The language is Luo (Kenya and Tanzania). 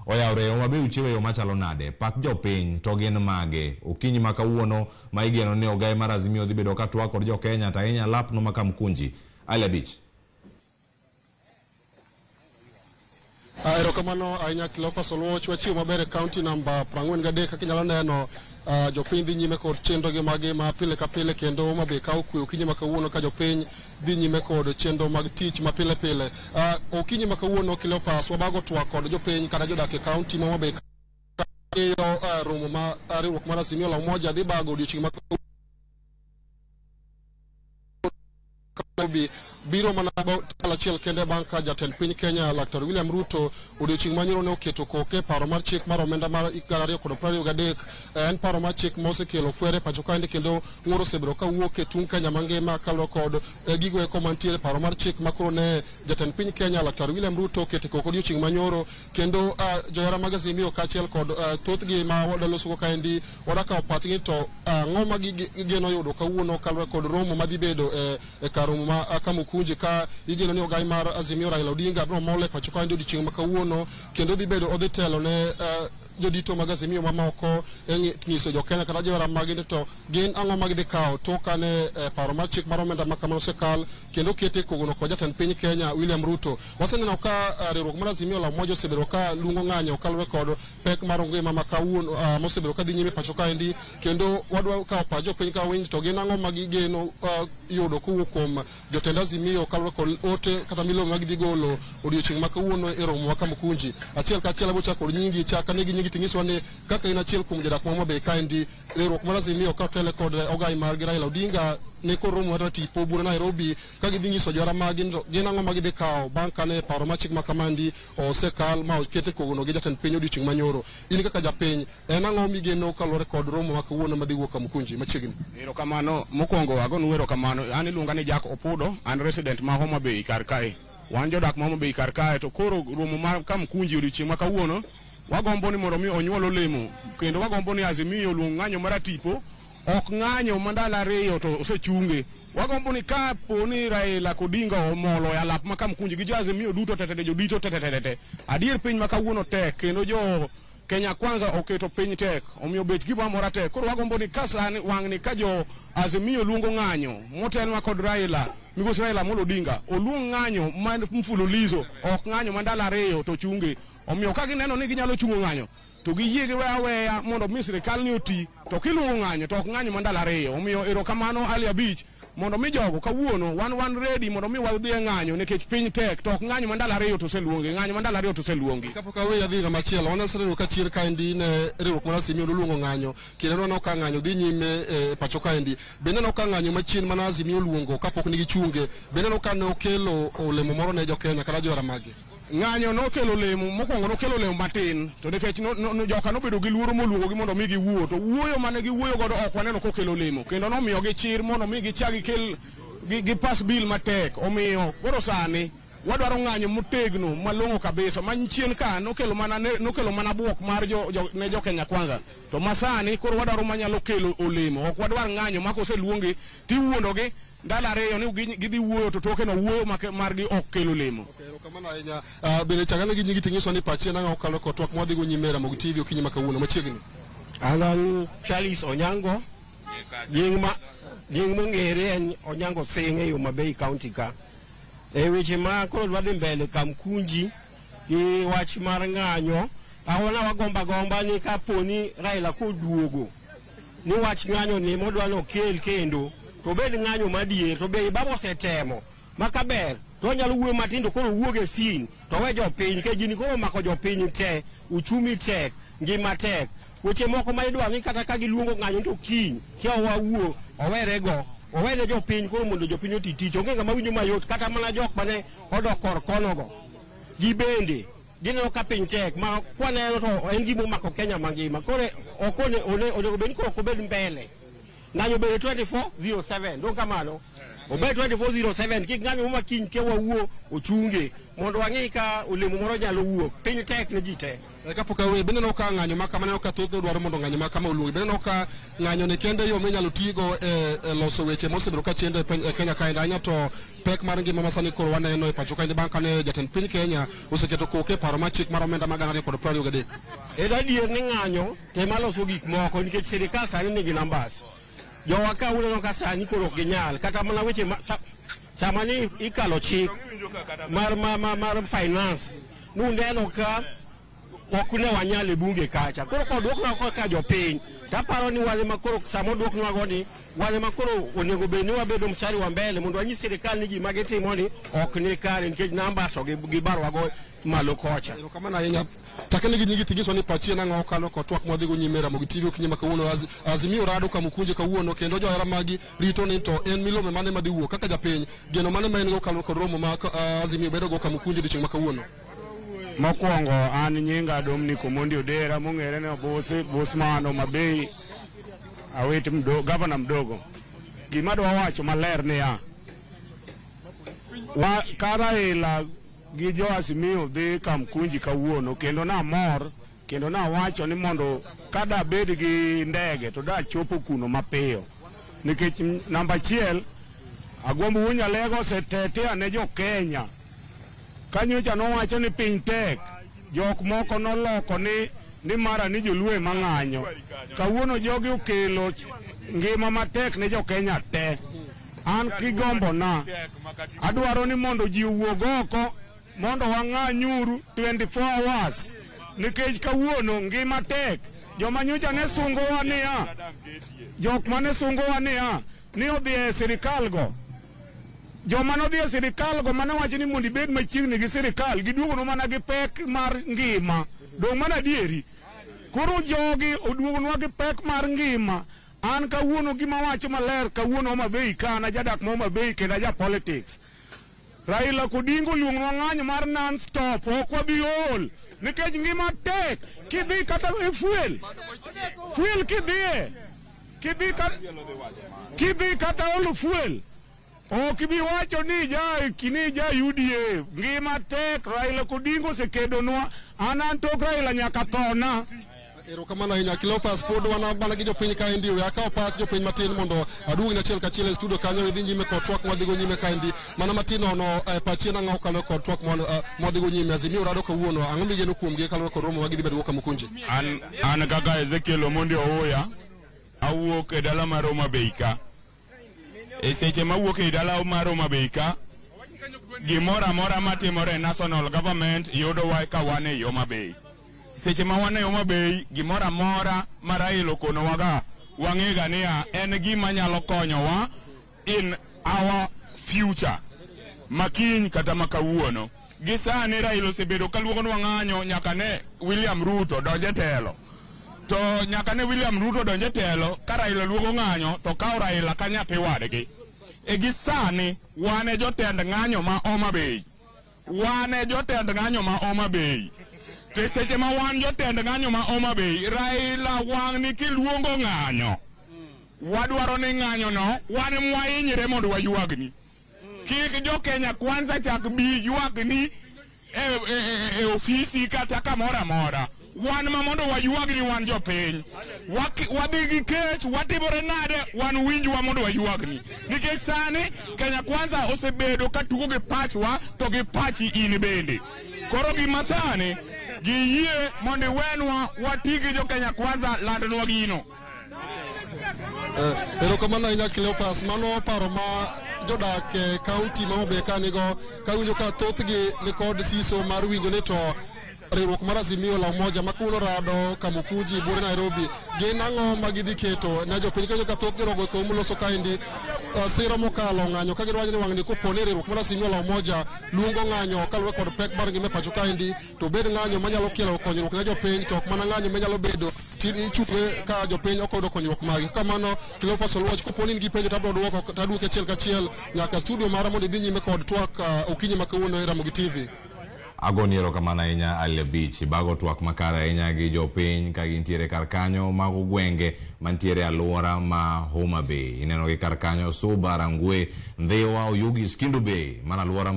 oyawre Homa Bay uchiwe yo machalo nade pak jopiny to gin mage okinyi ma kawuono ma igeno ni ogai mar Azimio dhi bedo ka twak kod jo Kenya ta inya lapno ma Kamkunji ale bich. Erokamano ahinya Cleophas Oluoch wachiwo maber county number 43 kaka inyalo neno jopiny dhi nyime kod chenro gi mage ma pile ka pile kendo Homa Bay kawo kwe okinyi ma kawuono ka jopiny dhi nyime kod chenro mag tich ma pile pile. Okinyi ma kawuono Cleophas wabago twak kod jopiny kata jodak e county ma Homa Bay romo ma riwruok mar Azimio la Umoja dhi bago odiochieng' ma biro mana achiel kende bang' ka jatend piny Kenya Dr. William Ruto odiochieng' manyoro ne oketo koke paro mar chik mar omenda mar 2023 en paro mar chik ma osekelo fwere pacho kae kendo ng'oro osebedo ka wuok e tung Kenya mangima kaluwore kod gigo eko mantiere paro mar chik ma koro ne jatend piny Kenya Dr. William Ruto oketo koko odiochieng' manyoro kendo johera mag Azimio kaachiel kod thothgi ma wadaloso kaendi wadakawo pachgi to ang'o ma gigeno yudo kawuono kaluwore kod romo madhi bedo e kar romo ma Kamkunji ka igeno ni ogai mar Azimio Raila Odinga bro mole pacho kaendi odiochieng' ma kawuono kendo odhi telo ne jodito mag Azimio mamoko nyiso jo Kenya kata johera mag to gin ang'o ma gidhi kawo toka ne paro mar chik mar omenda ma kamano osekal kendo kete kogono kod jatend piny Kenya William Ruto. Waseneno ka riwruok mar Azimio la Umoja osebedo ka luongo ng'anyo kaluwore kod pek mar ngima ma kawuono mosebedo ka dhi nyime pacho kaendi kendo wadwa kawo pach jopiny ka winj to gin ang'o ma gigeno yudo kowuok kuom jotend Azimio kaluwore kod ote kata milome ma gidhi golo odiochieng' ma kawuono e romo ma Kamkunji. Achiel kachiel abo chako kod nyingi chaka negi nyingi ting'iswa ni kaka in achiel kuom jodak ma Homa Bay kaendi riwruok mar Azimio ka tele kod ogai mar Raila Odinga ne koromo mar tipo bura Nairobi ka gidhi nyiso johera mag gin ang'o ma gidhi kawo bang' kane paro mar chik ma kamandi osekal ma okete kogono gi jatend piny odiochieng' manyoro. In kaka japiny en ang'o migeno kaluwore kod romo ma kawuono madhi wuok Kamkunji machiegni? Erokamano mokwongo agonu erokamano an iluonga ni Jack Opudo an resident ma Homa Bay kar kae wan jodak ma Homa Bay kar kae to koro romo mar Kamkunji odiochieng' ma kawuono wagombo ni mondo mi onyuol olemo kendo wagombo ni Azimio luong ng'anyo mar tipo ok ng'anyo mandalo ariyo to osechunge wagombo ni ka poni Raila Odinga omolo ya lap ma Kamkunji gi jo Azimio duto tetete jodito tetete adier piny ma kawuono tek kendo jo Kenya kwanza oketo piny tek omiyo bech gibo amora tek koro wagombo ni kasani wang'ni ka jo Azimio luongo ng'anyo motelwa kod Raila migosi Raila Amolo Odinga oluong ng'anyo ma mfululizo ok ng'anyo mandalo ariyo to chunge omiyo ka gineno ni ginyalo chungo ng'anyo to giyie giwe aweya mondo mi sirikal ni oti to kiluongo ng'anyo to ok ng'anyo mandalo ariyo omiyo erokamano ali abich mondo mi jogo kawuono wan ready mondo mi wadhi e ng'anyo nikech piny tek to ok ng'anyo mandalo ariyo to seluongi ng'anyo mandalo ariyo to seluongi kapok aweya dhi ng'ama chielo wanaseno ka chir kaendi ne riwruok mar Azimio luongo ng'anyo kendo neno ka ng'anyo dhi nyime e pacho kaendi bende neno ka ng'anyo machien mana Azimio luongo kapok nigi chunge bende neno ka ne okelo olemo moro ne jo Kenya kata johera magi ng'anyo nokelo lemo mokwongo nokelo lemo matin to nikech joka nobedo gi luoro moluongo gi mondo mi giwuo to wuoyo mane giwuoyo godo ok waneno kokelo lemo kendo nomiyo gi chir mondo mi gichagi kel gi pass bill matek omiyo koro sani wadwaro ng'anyo motegno malong'o kabisa manchien ka nokelo mana buok mar ne jo Kenya kwanza to masani koro wadwaro manyalo kelo olemo ok wadwar ng'anyo ma koseluongi tiwuondogi ndalo ariyo ni gidhi wuoyo to toke no wuoyo margi ok kelo lemo. Erokamano ahinya bende chakane gi nyingi ting'iswa ni pachi nang'o kalo ko twak mwadhi go nyime Ramogi TV okinyi ma kawuono machiegni. Alan Charles Onyango nying mong'ere en Onyango Singh e Homa Bay County ka e weche ma koro dwadhi mbele Kamkunji gi wach mar ng'anyo ahona wagomba ni kaponi Raila koduogo ni wach ng'anyo ni modwano kel kendo to bed ng'anyo madier to be babo setemo makaber to nyalo wuoyo matindo koro wuoge sin to we jopiny ke gini koro mako jopiny te uchumi tek ngima tek weche moko ma idwa ni kata ka giluongo ng'anyo to kiny kia wawuo owere jopiny koro mondo jopiny oti tich onge ng'ama winjo mayot kata mana jok mane odok kor konogo gi bende gineno ka piny tek ma kwaneno to en gimo mako Kenya mangima koro onego bed ni koro ok obed mbele ng'anyo bende 2407 don kamano obed 24/07 kik ng'anyo ma kiny ke wawuo ochunge mondo wang'i ka olemo moro nyalo wuok piny tek ne ji te. Kapok awe bende no ka ng'anyo maka mane ka thoth dwaro mondo ng'anyo maka ma oluongi bende no ka ng'anyo ne kende yo minyalo tigo e loso weche mosebedo ka chende e Kenya kae anya to pek mar ngima masani koro waneno e pacho kae bang' kane jatend piny Kenya oseketo koke paro mar chik mar omenda magana 223. Adier ni ng'anyo tema loso gik moko nikech sirikal sani nigi nambas. Jowa ka uneno ka sani koro ok ginyal kata mana weche sama ni ikalo chik mar finance nundeno ka ok ne wanyal e bunge kacha koro kodwoknwa ka jopiny taparo ni wale makoro samo dwoknwago ni wale makoro onego bed ni wabedo mstari wa mbele mondo wanyis sirikal ni gima gitimo ni ok ni kare nikech nambas gi barwago malo kocha. Kamano ahinya takene gi nyigi tigiso ni Pach na ng'o kalo ko twak modhi go nyime Ramogi TV okinyi ma kawuono Azimio rado Kamkunji kawuono kendo johera magi rito ni to en milome mane madhi wuok kaka japiny geno mane ma en go kalo kod romo ma Azimio bedo go Kamkunji dichieng' ma kawuono. Mokwongo an nyinga Dominic Omondi Odera mong'ere ne Bosman Homa Bay awit gavana mdogo. Gima dwa wacho maler niya Raila gi jo Azimio dhi Kamkunji kawuono kendo namor kendo nawacho ni mondo kada bed gi ndege to da chopo kuno mapiyo nikech namba 1 agombo wunya lego setete ane jo Kenya kanyocha nowacho ni piny tek jok moko noloko ni mara ni joluo mang'anyo kawuono jogi okelo ngima matek ne jo Kenya te an kigombo na adwaro ni mondo ji wuog oko mondo wang'anyuru 24 hours nikech kawuono ngima tek joma nyocha ne sungowa niya jok mane sungowa niya ni odhi e sirikal go joma nodhi e sirikal go mane wacho ni mondo ibed machiegni gi sirikal giduogono mana gi pek mar ngima dong' mana dieri koro jogi oduogonwa gi pek mar ngima an kawuono gima wacho maler kawuono Homa Bay kana jadak ma Homa Bay kenda ja politics Raila Odinga luongonwa ng'anyo mar non stop ok wabi ol nikech ngima tek kidhi kata e fuel kidhi kata olo fuel ok bi wacho ni ja UDA ngima tek Raila Odinga osekedonwa an tok Raila nyaka thona. Erokamano ahinya Cleophas pod wana bana gi jopiny ka endi we akaw Pach jopiny matin mondo aduogi achiel kachiel e studio kanyo idhi nyime kod twak modhi go nyime ka endi mana matin ono Pach na ng'aw kalo kod twak modhi go nyime Azimio rado kawuono ang'o migeno kuom gi kalo kod romo magidhi bedo go Kamkunji. An kaka Ezekiel Omondi Owoya awuok e dala mar Homa Bay ka e seche mawuok e dala mar Homa Bay ka gimoro amora matimore national government yudo wa ka wan e Homa Bay seche ma wan e Homa Bay gimoro amora ma Raila okonowaga wang'ega niya en gima nyalo konyowa in our future makiny kata makawuono gi sani Raila osebedo kaluongonwa ng'anyo nyaka ne William Ruto donje telo to nyaka ne William Ruto donje telo ka Raila luongo ng'anyo to kaw Raila ka nyathi wadgi e gi sani wan e jotend ng'anyo ma Homa Bay te seche ma wan jotend ng'anyo ma Homa Bay Raila wang' ni kiluongo ng'anyo wadwaro ni ng'anyo no wan mwahinyre mondo waywagni kik jo Kenya Kwanza chak bi ywagni e ofisi kata kamoro amora wan ma mondo waywagni wan jopiny wadhi gi kech watimore nade wan winjwa mondo waywagni nikech sani Kenya Kwanza osebedo ka tugo gi pachwa to gi pachi in bende koro gima sani giyie mondo wenwa watigi jo Kenya Kwanza landnwa gino. Erokamano ahinya Cleophas mano paro ma jodak e kaunti ma Homa Bay kanigo kawinjo ka thothgi ni kod siso mar winjo ni to riwruok mar Azimio la umoja makuno rado Kamkunji bure Nairobi gin ang'o magidhi keto ne jopiny kanyo ka thoth girogo ko muloso kaendi sira mokalo ng'anyo ka gidwajo ni wang' ni koponi riwruok mar Azimio la umoja luongo ng'anyo kaluwore kod pek mar ngima pacho kaendi to bed ng'anyo manyalo kelo konyruok ne jopiny to ok mana ng'anyo manyalo bedo ichung'e ka jopiny ok oyudo konyruok magi kamano Cleophas Oluoch koponi nigi penjo tabro duoko taduoke achiel kachiel nyaka studio mara mondo idhi nyime kod twak okinyi ma kawuono e Ramogi TV. Agoni erokamano ahinya Ali Beach. Bago twak makare ahinya gi jopiny ka gintiere kar kanyo mago gwenge mantiere aluora ma Homa Bay. Ineno gi kar kanyo Suba, Rangwe, Ndhiwa, Oyugis, Kindu Bay, mana aluora